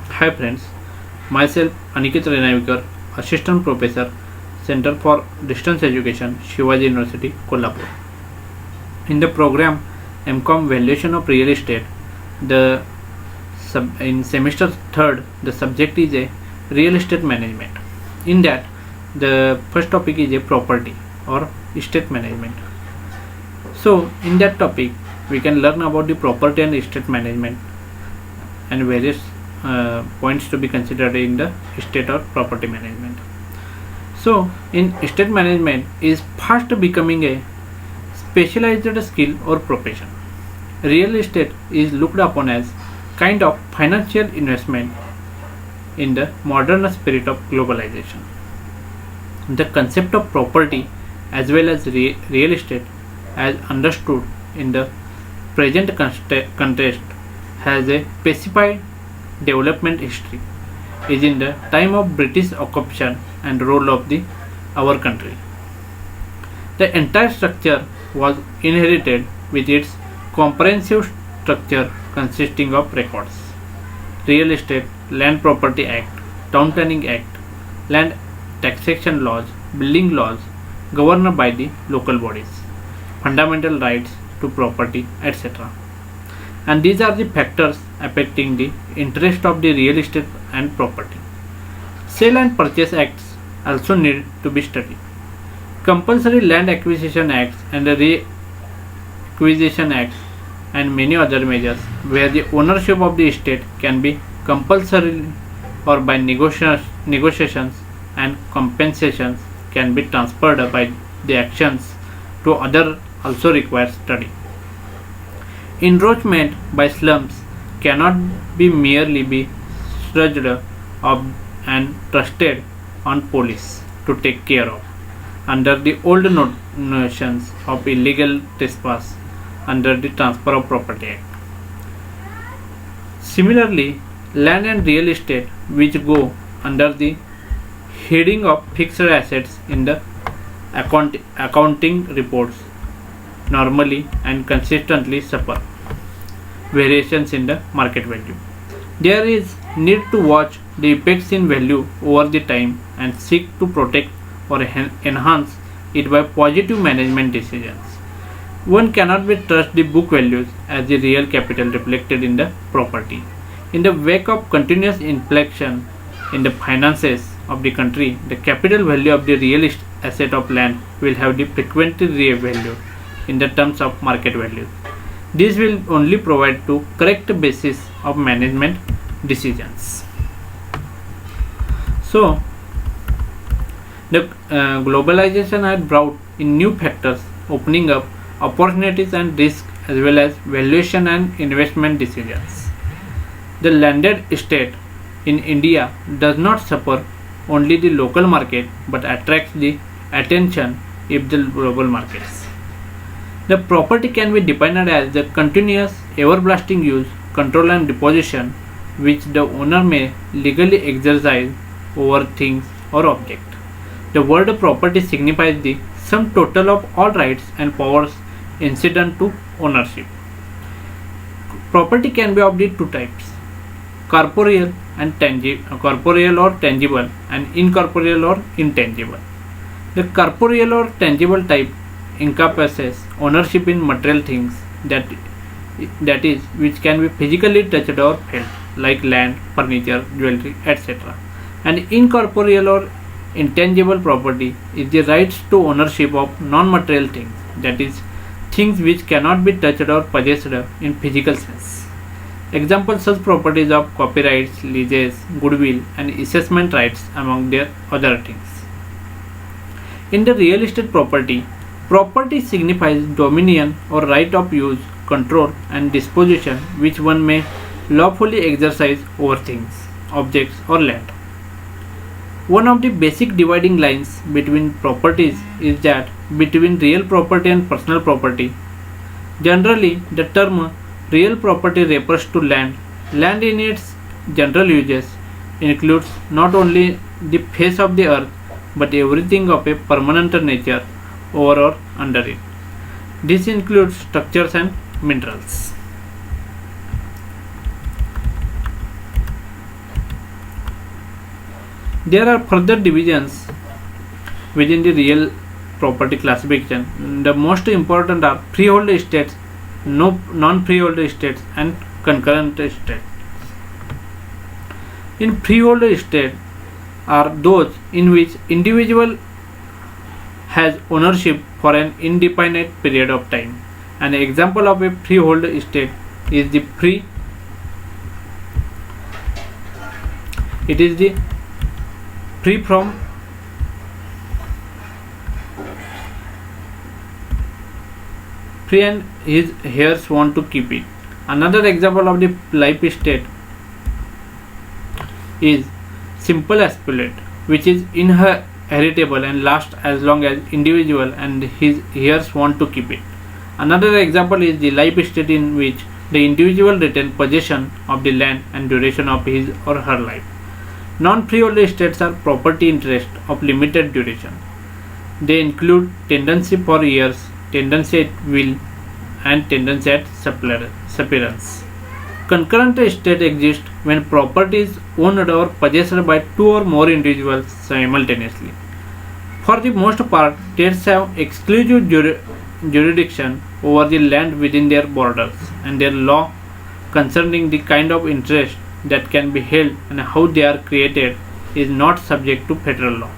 Hi friends, myself Aniket Renavikar, Assistant Professor, Center for Distance Education, Shivaji University, Kolhapur. In the program MCOM Valuation of Real Estate, in semester third, the subject is a real estate management. In that, the first topic is a property or estate management. So, in that topic, we can learn about the property and estate management and various points to be considered in the estate or property management. So, in estate management is fast becoming a specialized skill or profession. Real estate is looked upon as kind of financial investment in the modern spirit of globalization. The concept of property as well as real estate as understood in the present context has a specified development history is in the time of British occupation and role of our country. The entire structure was inherited with its comprehensive structure consisting of records: Real Estate, Land Property Act, Town Planning Act, Land Taxation Laws, Building Laws governed by the local bodies, fundamental rights to property, etc. And these are the factors affecting the interest of the real estate and property. Sale and Purchase Acts also need to be studied. Compulsory Land Acquisition Acts and the Reacquisition Acts and many other measures where the ownership of the estate can be compulsory or by negotiations and compensations can be transferred by the actions to other also require study. Encroachment by slums cannot be merely be sludged up and trusted on police to take care of under the old notions of illegal trespass under the Transfer of Property Act. Similarly, land and real estate which go under the heading of fixed assets in the accounting reports normally and consistently suffer variations in the market value. There is need to watch the effects in value over the time and seek to protect or enhance it by positive management decisions. One cannot be trust the book values as the real capital reflected in the property. In the wake of continuous inflation in the finances of the country, the capital value of the real asset of land will have the frequently revalued in the terms of market value. This will only provide to correct basis of management decisions. So, the globalization has brought in new factors, opening up opportunities and risks as well as valuation and investment decisions. The landed estate in India does not suffer only the local market but attracts the attention of the global markets. The property can be defined as the continuous everlasting use, control and disposition which the owner may legally exercise over things or object. The word property signifies the sum total of all rights and powers incident to ownership. Property can be of the two types: corporeal or tangible and incorporeal or intangible. The corporeal or tangible type encompasses ownership in material things that is which can be physically touched or felt like land, furniture, jewelry, etc. And incorporeal or intangible property is the rights to ownership of non-material things, that is things which cannot be touched or possessed in physical sense. Examples such properties of copyrights, leases, goodwill and assessment rights among their other things. In the real estate property signifies dominion or right of use, control and disposition which one may lawfully exercise over things, objects or land. One of the basic dividing lines between properties is that between real property and personal property. Generally, the term real property refers to land. Land in its general uses includes not only the face of the earth but everything of a permanent nature over or under it. This includes structures and minerals. There are further divisions within the real property classification. The most important are freehold estates, non-freehold estates, and concurrent estates. In freehold estate are those in which individual has ownership for an indefinite period of time. An example of a freehold estate is the free from free and his heirs want to keep it. Another example of the life estate is simple appellate, which is inheritable and lasts as long as individual and his heirs want to keep it. Another example is the life estate, in which the individual retains possession of the land and duration of his or her life. Non-freehold estates are property interest of limited duration. They include tendency for years, tendency at will, and tendency at severance. Concurrent estate exists when property is owned or possessed by two or more individuals simultaneously. For the most part, states have exclusive jurisdiction over the land within their borders, and their law concerning the kind of interest that can be held and how they are created is not subject to federal law.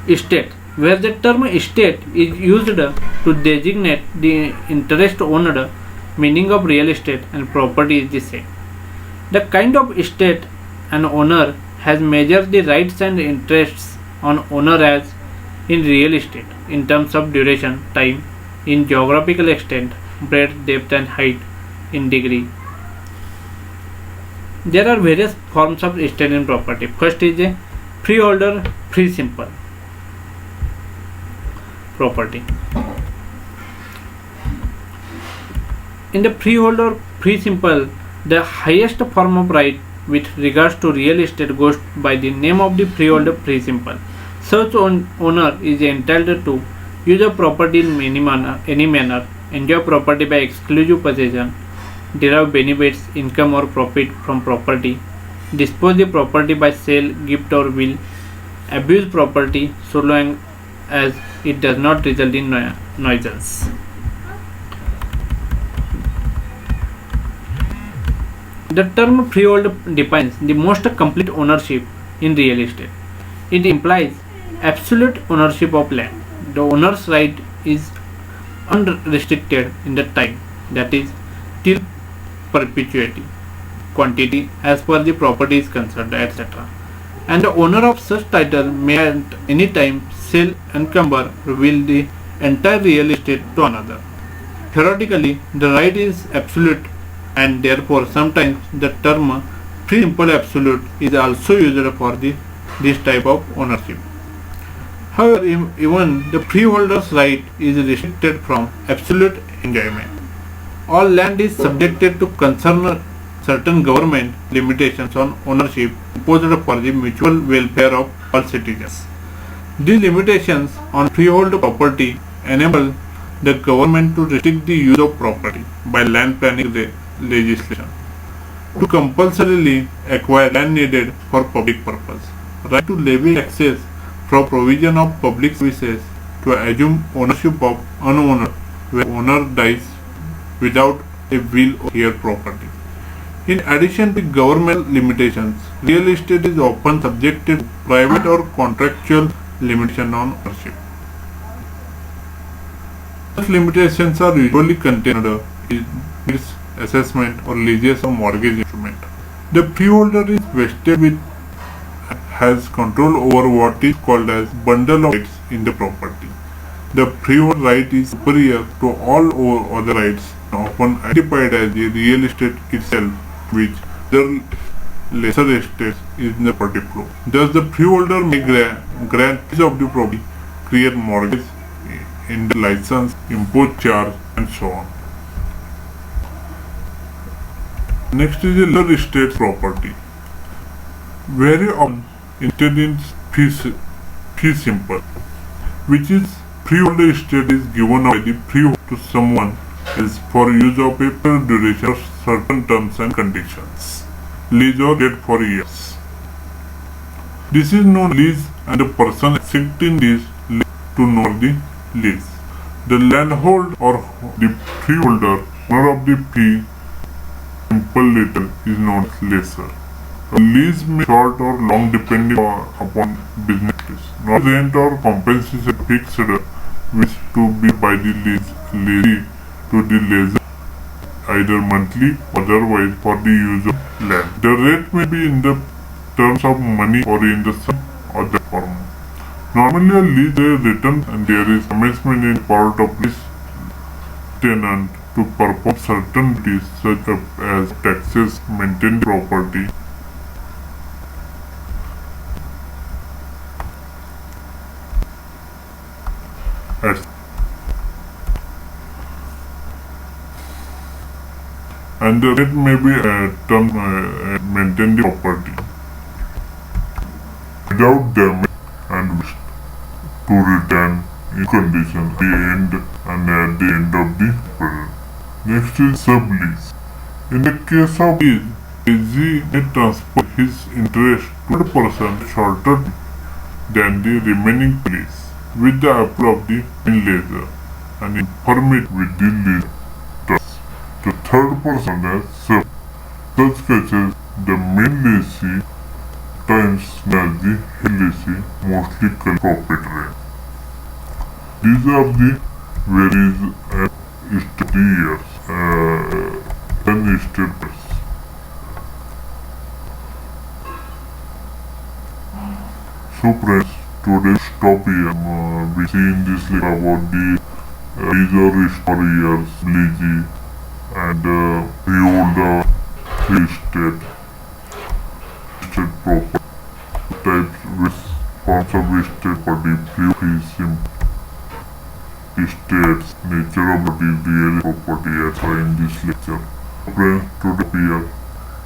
Estate, where the term estate is used to designate the interest owned, meaning of real estate and property is the same. The kind of estate an owner has measures the rights and interests on owner as in real estate in terms of duration, time, in geographical extent, breadth, depth, and height, in degree. There are various forms of estate in property. First is a freeholder free simple property. In the freeholder free simple, the highest form of right with regards to real estate goes by the name of the freeholder free simple. Such owner is entitled to use a property in any manner, enjoy property by exclusive possession, derive benefits, income or profit from property, dispose the property by sale, gift or will, abuse property so long as it does not result in nuisance. The term freehold defines the most complete ownership in real estate. It implies absolute ownership of land. The owner's right is unrestricted in the time, that is, till perpetuity, quantity as per the property is concerned, etc. And the owner of such title may at any time sell, encumber, will the entire real estate to another. Theoretically, the right is absolute, and therefore sometimes the term free simple absolute is also used for this type of ownership. However, even the freeholder's right is restricted from absolute enjoyment. All land is subjected to certain government limitations on ownership imposed for the mutual welfare of all citizens. These limitations on freehold property enable the government to restrict the use of property by land planning legislation, to compulsorily acquire land needed for public purpose, right to levy taxes for provision of public services, to assume ownership of unowned when owner dies without a will or heir property. In addition to government limitations, real estate is often subjected to private or contractual limitation on ownership. Such limitations are usually contained in its assessment or leases or mortgage instrument. The freeholder is vested with has control over what is called as bundle of rights in the property. The freehold right is superior to all other rights, often identified as the real estate itself, which the lesser estate is in the property flow. Thus, the freeholder may grant piece of the property, create mortgage, in the license, impose charge, and so on. Next is the real estate property. Very often instead in fee simple, which is freeholder estate is given by the freeholder to someone else for use of a duration of certain terms and conditions, lease or debt for years. This is known lease and the person accepting this lease to know the lease. The landholder or the freeholder, owner of the fee simple letter is known as lessor. A lease may be short or long depending upon business. Not rent or compensation fixed which to be by the lessee to the lessor either monthly or otherwise for the use of land. The rate may be in the terms of money or in the some other form. Normally a lease is written and there is commencement in part of this tenant to perform certain duties such as taxes, maintain the property, etc. And the rate may be maintain the property without damage and wish to return in condition at the end and at the end of the period. Next is sublease. In the case of lease, lessee may transfer his interest to the person shorter than the remaining lease with the approval of the main lessor and inform it with the lease trust. The third person as sub. Such cases, the main lessee times as the head lessee mostly collect profit rent. These are the varies at 30 years and status. So friends, today stop here. We see in this list about the lease or years, leasing and freeholder, free estate property types with forms of estate property, free simple estates, nature of the real property as in this lecture. Friends, today here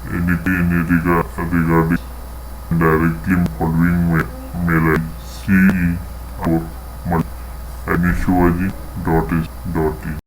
anything regarding directly following mail ID CE or admishivaji.is.in.